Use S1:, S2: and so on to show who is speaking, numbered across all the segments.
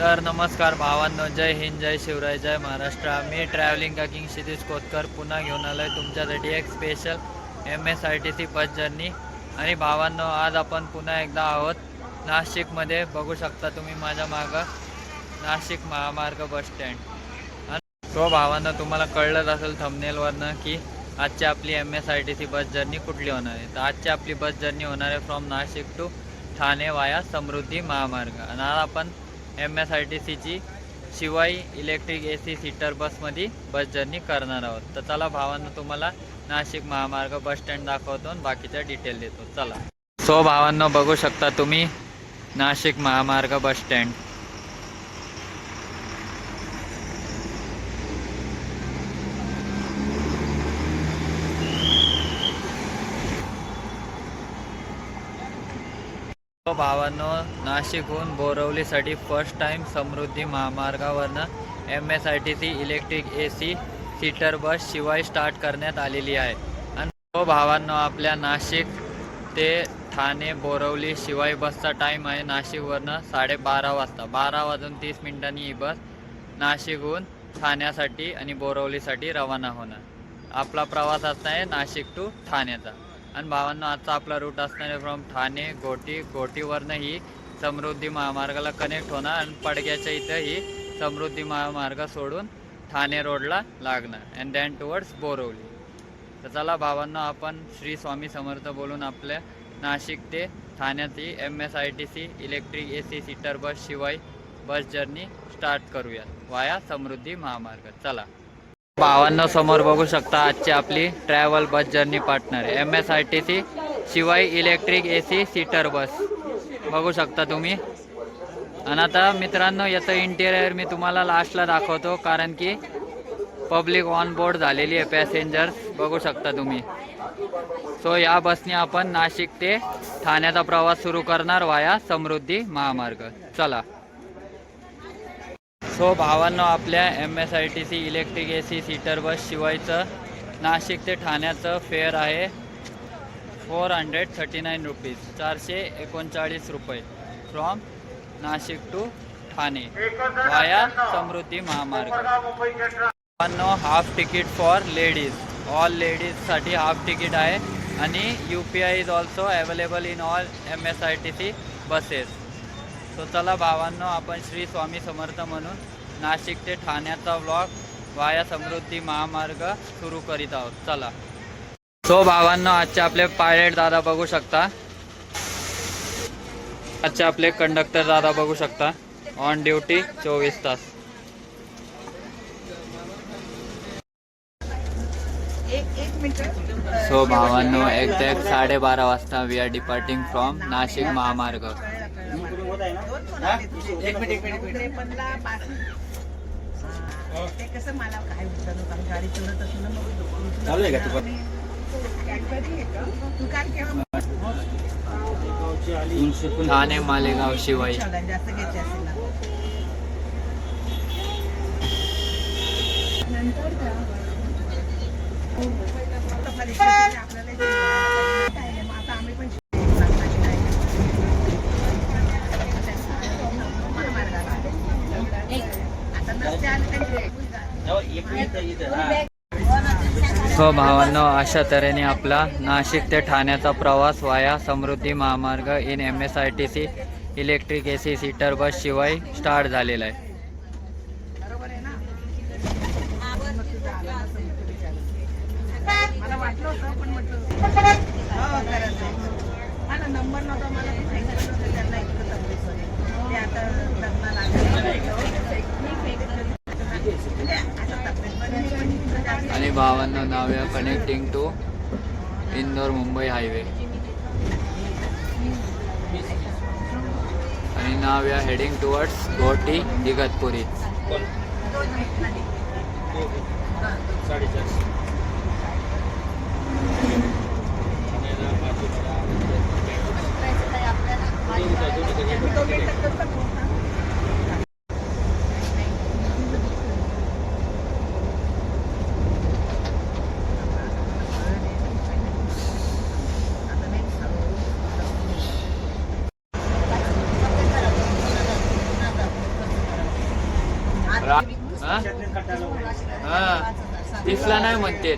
S1: तर नमस्कार भावांनो, जय हिंद, जय शिवराय, जय महाराष्ट्र. मी ट्रॅव्हलिंग का किंग क्षितिज कोतकर पुन्हा घेऊन आलो आहे तुमच्यासाठी एक स्पेशल MSRTC बस जर्नी. आणि भावांनो, आज आपण पुन्हा एकदा आहोत नाशिकमध्ये. बघू शकता तुम्ही माझ्या मागं नाशिक महामार्ग बस स्टँड. तो भावांनो, तुम्हाला कळलंच असेल थंबनेलवरनं की आजची आपली MSRTC बस जर्नी कुठली होणार आहे. तर आजची आपली बस जर्नी होणार आहे फ्रॉम नाशिक टू ठाणे वाया समृद्धी महामार्ग. आणि आज आपण MSRTCची शिवाई इलेक्ट्रिक AC सीटर बसमध्ये बस जर्नी करणार आहोत. तर चला भावांनो, तुम्हाला नाशिक महामार्ग बस स्टँड दाखवतो आणि बाकीच्या डिटेल देतो. चला. सो भावांनो, बघू शकता तुम्ही नाशिक महामार्ग बस स्टँड. भावांनो, नाशिकहून बोरवलीसाठी फर्स्ट टाइम समृद्धी महामार्गावरनं MSRTC electric AC seater bus Shivai start करण्यात आलेली आहे. आणि तो भावांनो, आपल्या नाशिक ते ठाणे बोरवली शिवाय बसचा टाईम आहे नाशिकवरनं 12:30 वाजता. 12:30 ही बस नाशिकहून ठाण्यासाठी आणि बोरवलीसाठी रवाना होणार. आपला प्रवास असणार आहे नाशिक टू ठाण्याचा. आणि भावांनो, आजचा आपला रूट असणार आहे फ्रॉम ठाणे घोटीवरनं ही समृद्धी महामार्गाला कनेक्ट होणार आणि पडग्याच्या इथं ही समृद्धी महामार्ग सोडून ठाणे रोडला लागणार अँड दॅन टुवर्ड्स बोरवली. तर चला भावांनो, आपण श्री स्वामी समर्थ बोलून आपल्या नाशिक ते ठाण्याची MSRTC electric AC seater bus शिवाय बस जर्नी स्टार्ट करूया वाया समृद्धी महामार्ग. चला भावांनो, समोर बघू शकता आजची आपली travel bus journey partner MSRTC शिवाय इलेक्ट्रिक AC सीटर बस. बघू शकता तुम्ही. आणि आता मित्रांनो, याचं इंटेरियर मी तुम्हाला लास्टला दाखवतो, कारण की पब्लिक ऑन बोर्ड झालेली आहे, पॅसेंजर्स बघू शकता तुम्ही. सो या बसने आपण नाशिक ते ठाण्याचा प्रवास सुरू करणार वाया समृद्धी महामार्ग. चला. सो भावांनो, आपल्या MSRTC इलेक्ट्रिक AC सीटर बस शिवायचं नाशिक ते ठाण्याचं फेअर आहे 439 रुपीज, 439 रुपये फ्रॉम नाशिक टू ठाणे वाया समृद्धी महामार्ग. भावांनो, half ticket for ladies, all लेडीजसाठी हाफ तिकीट आहे. आणि UPI is also available in all MSRTC buses. So चला भावांनो, आपण श्री स्वामी समर्थ म्हणून नाशिक ते ठाण्याचा व्लॉग वाया समृद्धी महामार्ग सुरू करीत आहोत. चला. सो भावांनो, आजचे आपले पायलट दादा बघू शकता, आजचे आपले कंडक्टर दादा बघू शकता, ऑन ड्युटी 24 तास. सो भावांनो, एक्झॅक्ट 12:30 वाजता we are departing from Nashik महामार्ग. ठाणे मालेगाव शिवाई. सो भावांनो, अशा तऱ्हेने आपला नाशिक ते ठाण्याचा प्रवास via Samruddhi Mahamarg in MSRTC electric AC seater bus Shivai start झालेला आहे. आणि भावांनो, now we are connecting to Indore Mumbai highway. आणि now we are heading towards Ghoti Igatpuri. हा? हा दिसला नाही म्हणते.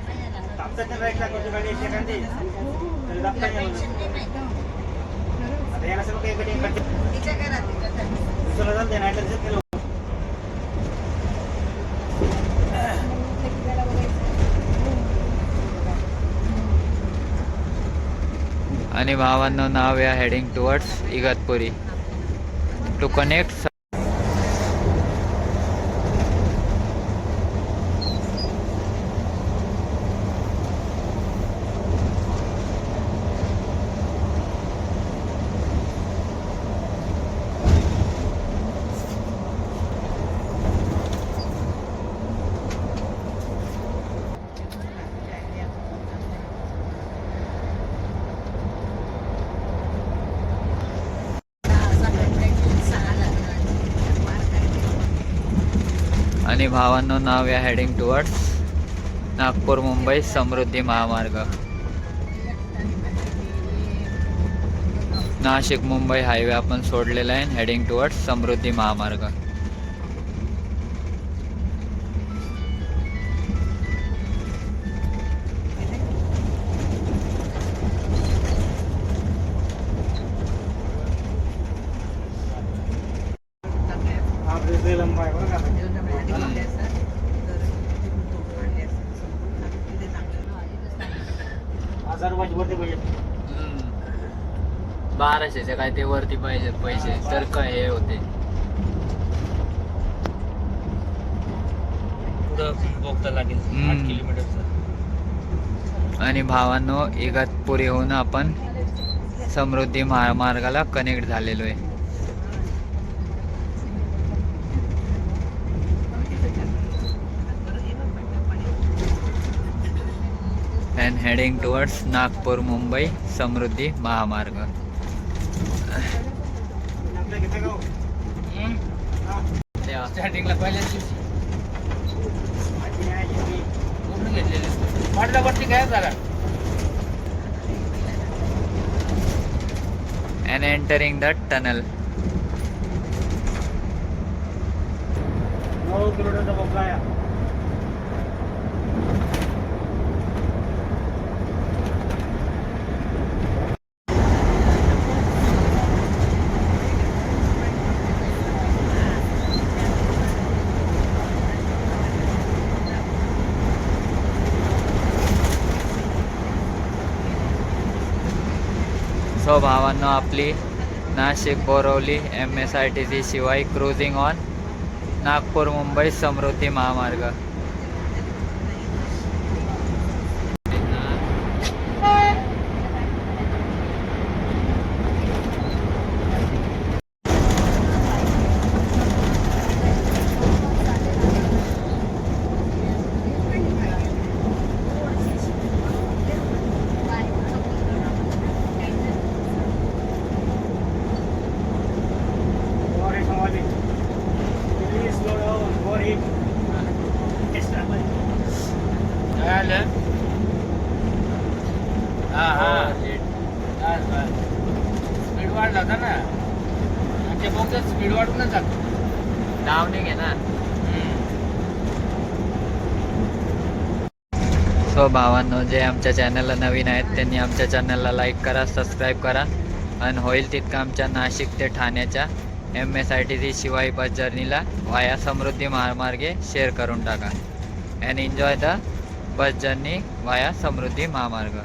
S1: आणि भावांनो नाव या heading towards Igatpuri to connect. आणि भावांनो नाव या heading towards Nagpur Mumbai Samruddhi Mahamarg. Nashik Mumbai highway आपण सोडलेला आहे. हेडिंग टुवर्ड्स समृद्धी महामार्ग. हम्म. 1200चे काय ते वरती पाहिजे पैसे तर काय हे होते.
S2: पुढं बोगदा लागेल 8 किलोमीटरचा.
S1: आणि भावांनो इगतपुरीहून आपण समृद्धी महामार्गाला कनेक्ट झालेलो आहे. and heading towards Nagpur Mumbai Samruddhi महामार्ग.
S2: स्टार्टिंगला पहिल्याच दिवशी पूर्ण घेतलेले वाटल्यावरती काय झाला.
S1: and entering the tunnel. So भावांनो आपली Nashik Borivali MSRTC Shivai cruising on Nagpur Mumbai Samruddhi Mahamarg.
S2: Speed वाढला होता ना ते बोगदा स्पीड वाढूनच जातो.
S1: नाव नाही घे ना. सो भावांनो जे आमच्या चॅनलला नवीन आहेत त्यांनी आमच्या चॅनलला लाईक करा, सबस्क्राईब करा आणि होईल तितकं आमच्या नाशिक ते ठाण्याच्या MSRTC शिवाई बस जर्नीला वाया समृद्धी महामार्गे शेअर करून टाका. And enjoy the bus journey वाया समृद्धी महामार्ग.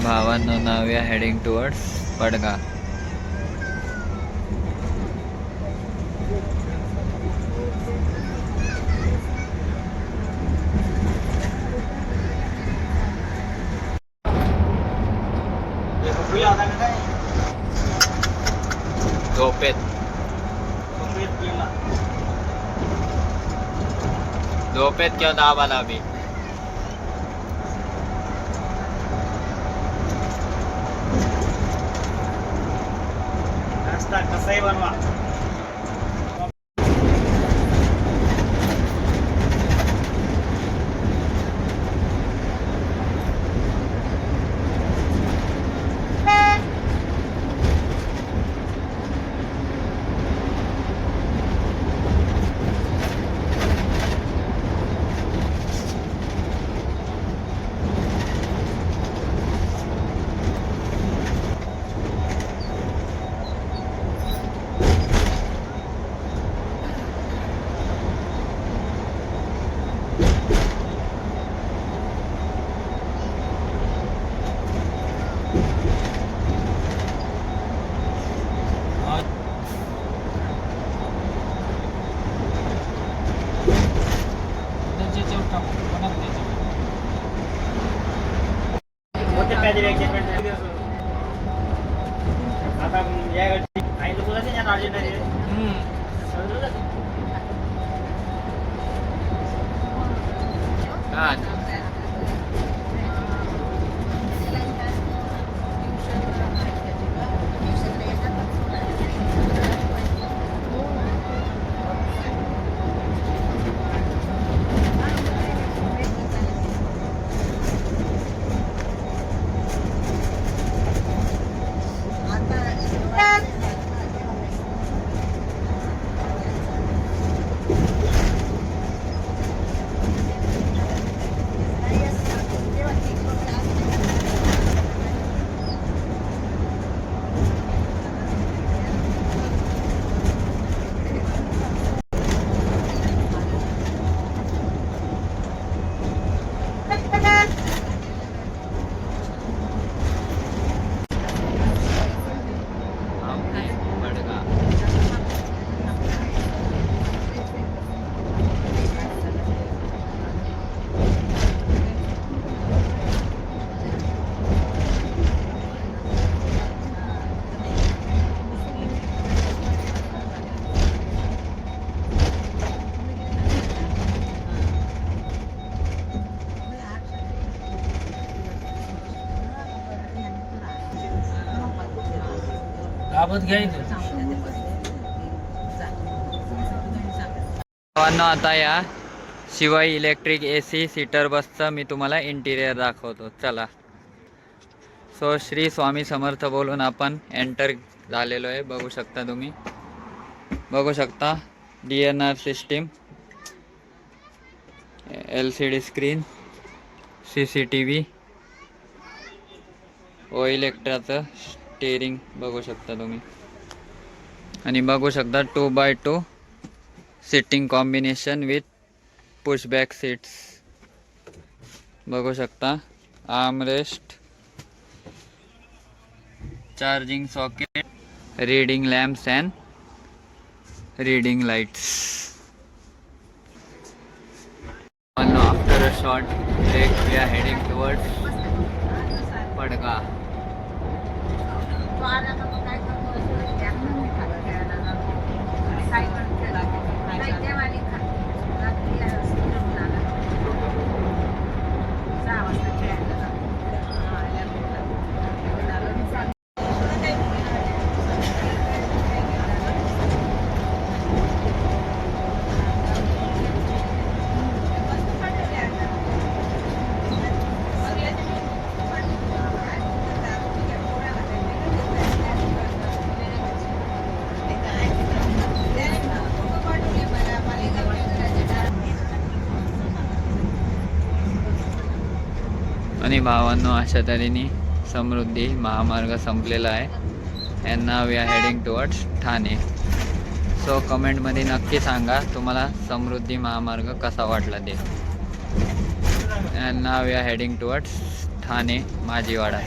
S1: भावांनो, now we are heading towards पडगा. झोपेत झोपेत किंवा दाबा दाबी.
S2: नाश्ता कसाही बनवा. आता या गाडी आई लोक जाते ना अर्जंट दाबत घ्यायचं.
S1: भावांनो, आता या शिवाई इलेक्ट्रिक AC सीटर बसचं मी तुम्हाला इंटिरियर दाखवतो. चला. सो श्री स्वामी समर्थ बोलून आपण एंटर झालेलो आहे. बघू शकता तुम्ही. बघू शकता DNR system, LCD screen, CCTV, oil एक्ट्राचं स्टेअरिंग बघू शकता तुम्ही. आणि बघू शकता 2x2 seating combination with pushback seats. बघू शकता armrest, charging socket, reading lamps and reading lights. After a short break, we are heading towards Padga. आणि भावांनो, अशा तऱ्हेने समृद्धी महामार्ग संपलेला आहे. And now we are heading towards Thane. So कमेंटमध्ये नक्की सांगा तुम्हाला समृद्धी महामार्ग कसा वाटला ते. And now we are heading towards Thane Majiwada.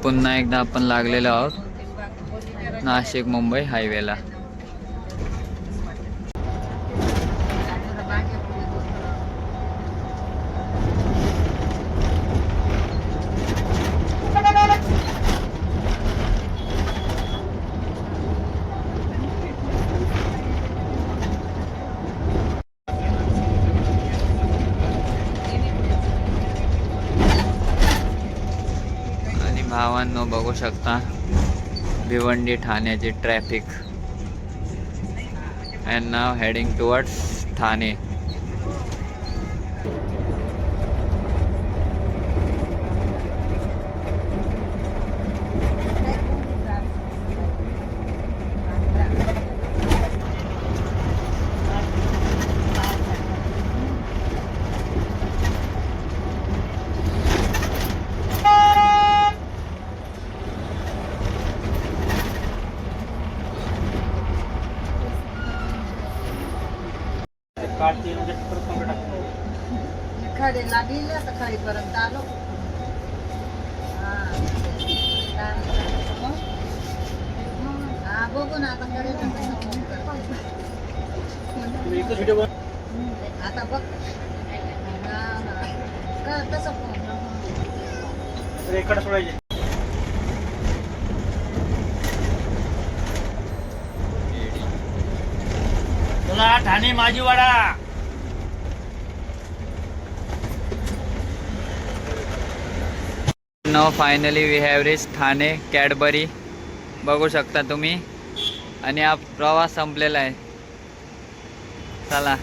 S1: पुन्हा एकदा आपण लागलेलो आहोत नाशिक मुंबई हायवेला. आणि भावांनो बघू शकता भिवंडी ठाण्याची traffic. And now heading towards Thane.
S2: काढते म्हणजे परत कॉम्प्लीट टाकतो.
S3: खडे लागले आता खडीपर्यंत आलो. हा बघू ना आता करायचं कसं
S2: तुम्ही एकच व्हिडिओ
S3: आता बघ कर तसं फोन.
S2: रेकॉर्ड सोडायचे. चला Thane Majiwada.
S1: No finally we have reach Thane Cadbury. बघू शकता तुम्ही. आणि हा प्रवास संपलेला आहे. चला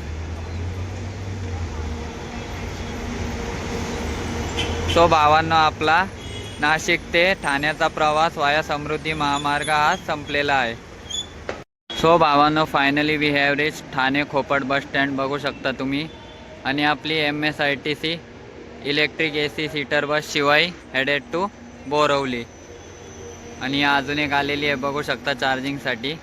S1: सो भावांनो आपला नाशिक ते ठाण्याचा प्रवास वाया समृद्धी महामार्ग आज संपलेला आहे. सो भावांनो finally we have reach Thane Khopat bus stand. बघू शकता तुम्ही. आणि आपली MSRTC electric AC seater bus Shivai headed to Borivali. आणि अजून एक आलेली आहे बघू शकता चार्जिंगसाठी.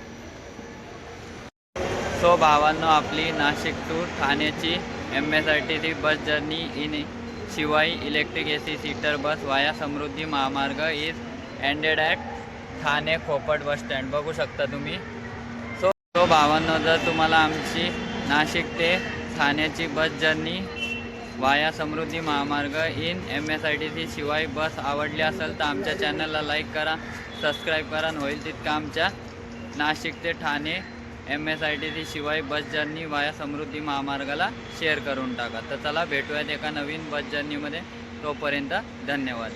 S1: सो भावांनो आपली नाशिक टू ठाण्याची MSRTC bus journey in Shivai electric AC seater bus via Samruddhi Mahamarg is ended at Thane Khopat bus stand. बघू शकता तुम्ही. सो भावांनो जर तुम्हाला आमची नाशिक ते ठाण्याची बस जर्नी वाया समृद्धी महामार्ग इन MSRTC शिवाय बस आवडली असेल तर आमच्या चॅनलला लाईक करा, सबस्क्राईब करा. होईल तितकं आमच्या नाशिक ते ठाणे MSRTC शिवाय बस जर्नी वाया समृद्धी महामार्गाला शेअर करून टाका. तर चला भेटूयात एका नवीन बस जर्नीमध्ये. तोपर्यंत धन्यवाद.